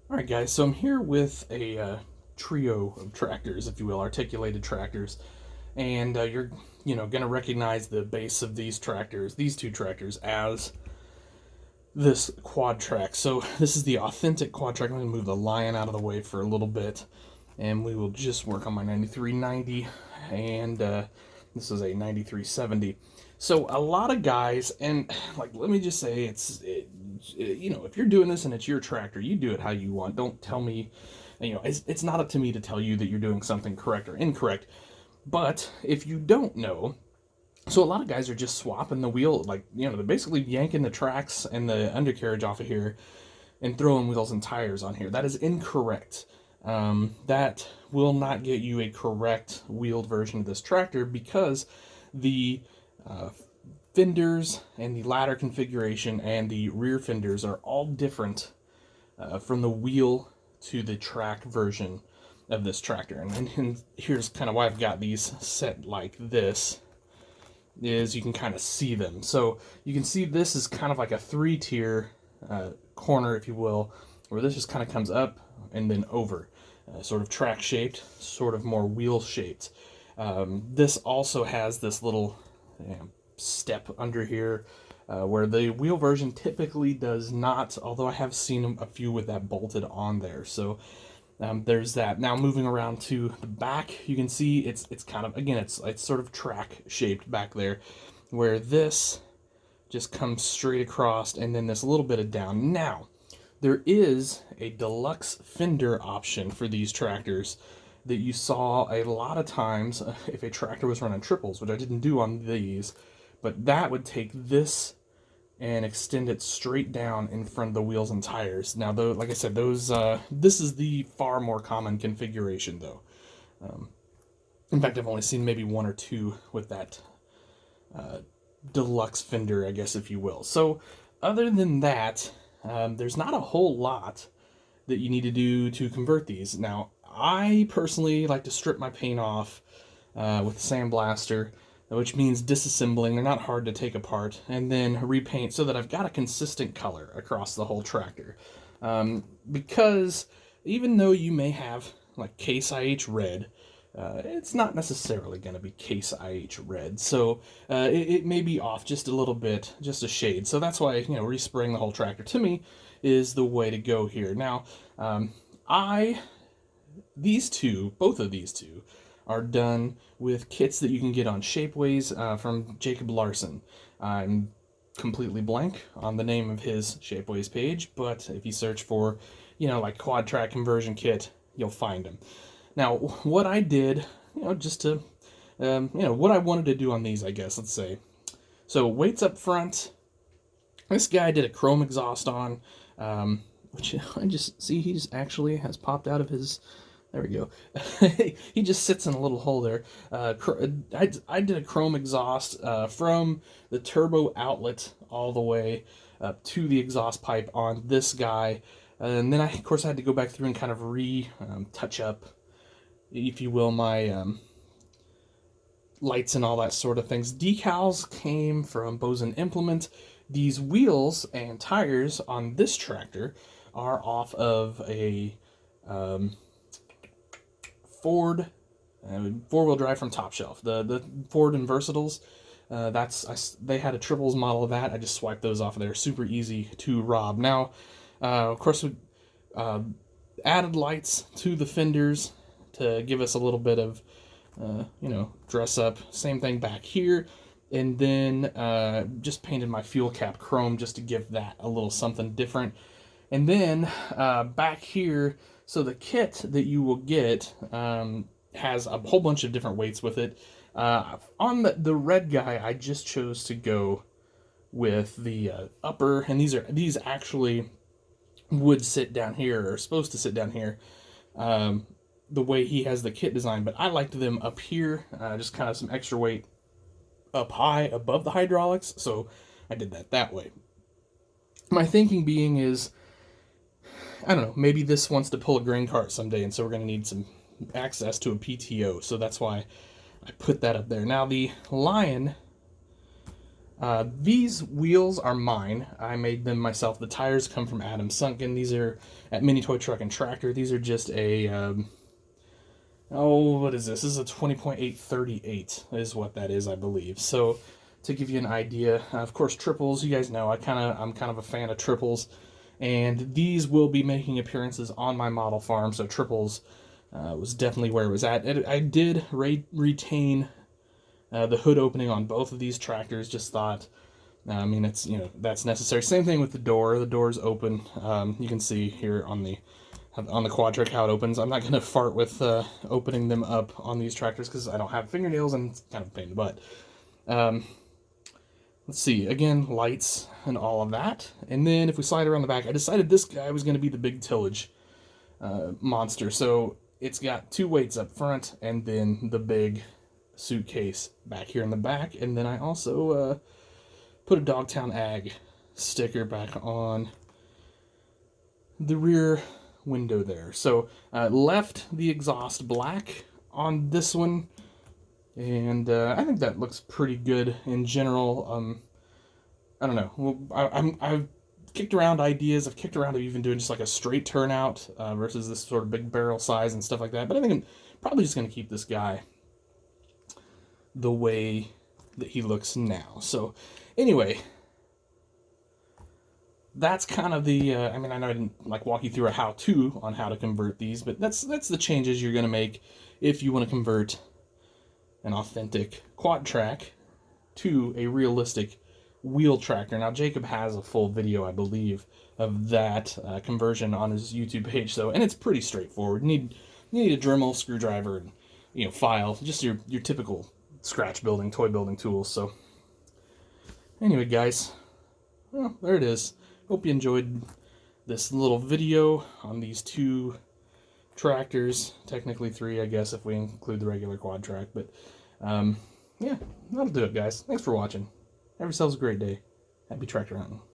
Alright guys, so I'm here with a trio of tractors, if you will, articulated tractors. And you're, going to recognize the base of these tractors, these two tractors, as this Quadtrac. So this is the authentic Quadtrac. I'm going to move the Lion out of the way for a little bit, and we will just work on my 9390, and this is a 9370. So a lot of guys, and like, let me just say, if you're doing this and it's your tractor, you do it how you want. Don't tell me, it's not up to me to tell you that you're doing something correct or incorrect. But if you don't know, so a lot of guys are just swapping the wheel, like, they're basically yanking the tracks and the undercarriage off of here and throwing wheels and tires on here. That is incorrect. That will not get you a correct wheeled version of this tractor because the fenders and the ladder configuration and the rear fenders are all different from the wheel to the track version of this tractor. And here's kind of why I've got these set like this, is you can kind of see them. So you can see this is kind of like a three-tier corner, if you will, where this just kind of comes up and then over, sort of track shaped, sort of more wheel shaped. This also has this little step under here where the wheel version typically does not, although I have seen a few with that bolted on there. So there's that. Now moving around to the back, you can see it's kind of, again, it's sort of track shaped back there, where this just comes straight across and then this little bit of down. Now there is a deluxe fender option for these tractors that you saw a lot of times if a tractor was running triples, which I didn't do on these, but that would take this and extend it straight down in front of the wheels and tires. Now, though, like I said, this is the far more common configuration, though. In fact, I've only seen maybe one or two with that deluxe fender, I guess, if you will. So, other than that, there's not a whole lot that you need to do to convert these. Now, I personally like to strip my paint off with a sandblaster, which means disassembling. They're not hard to take apart, and then repaint so that I've got a consistent color across the whole tractor. Because even though you may have like Case IH red, it's not necessarily going to be Case IH red. So it may be off just a little bit, just a shade. So that's why, respraying the whole tractor to me is the way to go here. Now, both of these two, are done with kits that you can get on Shapeways from Jacob Larson. I'm completely blank on the name of his Shapeways page, but if you search for, like Quadtrac conversion kit, you'll find him. Now, what I did, just to, what I wanted to do on these, I guess, let's say. So, weights up front. This guy did a chrome exhaust on, which I just see he just actually has popped out of his. There we go. He just sits in a little hole there. I did a chrome exhaust from the turbo outlet all the way up to the exhaust pipe on this guy. And then, of course, I had to go back through and kind of touch up, if you will, my lights and all that sort of things. Decals came from Bose & Implement. These wheels and tires on this tractor are off of a Ford four-wheel drive from Top Shelf, the Ford Inversatils. They had a triples model of that. I just swiped those off of there. Super easy to rob. Now, of course, we added lights to the fenders to give us a little bit of, dress up. Same thing back here. And then just painted my fuel cap chrome just to give that a little something different. And then back here, so the kit that you will get has a whole bunch of different weights with it. On the red guy, I just chose to go with the upper, and these actually would sit down here, or are supposed to sit down here, the way he has the kit design. But I liked them up here, just kind of some extra weight up high above the hydraulics, so I did that way. My thinking being is, I don't know, maybe this wants to pull a grain cart someday, and so we're going to need some access to a PTO, so that's why I put that up there. Now, the Lion These wheels are mine. I made them myself. The tires come from Adam Sunken. These are at Mini Toy Truck and Tractor. These are just a, what is this? This is a 20.838 is what that is, I believe. So to give you an idea, of course, triples, you guys know, I'm kind of a fan of triples. And these will be making appearances on my model farm, so triples was definitely where it was at. I did retain the hood opening on both of these tractors. Just thought, I mean, it's, you know, that's necessary. Same thing with the door. The door's open. You can see here on the Quadtrac how it opens. I'm not going to fart with opening them up on these tractors because I don't have fingernails and it's kind of a pain in the butt. Let's see, again, lights and all of that. And then if we slide around the back, I decided this guy was going to be the big tillage monster. So it's got 2 weights up front and then the big suitcase back here in the back. And then I also put a Dogtown Ag sticker back on the rear window there. So left the exhaust black on this one. And I think that looks pretty good in general. I don't know. Well, I've kicked around ideas. I've kicked around of even doing just like a straight turnout versus this sort of big barrel size and stuff like that. But I think I'm probably just going to keep this guy the way that he looks now. So anyway, that's kind of the, I mean, I know I didn't like walk you through a how-to on how to convert these, but that's the changes you're going to make if you want to convert an authentic Quadtrac to a realistic wheel tractor. Now, Jacob has a full video, I believe, of that conversion on his YouTube page. So, and it's pretty straightforward. You need a Dremel, screwdriver, and, you know, file, just your typical scratch building, toy building tools. So, anyway, guys, well, there it is. Hope you enjoyed this little video on these 2 tractors, technically 3, I guess, if we include the regular Quadtrac. But yeah, that'll do it, guys. Thanks for watching. Have yourselves a great day. Happy tractor hunting.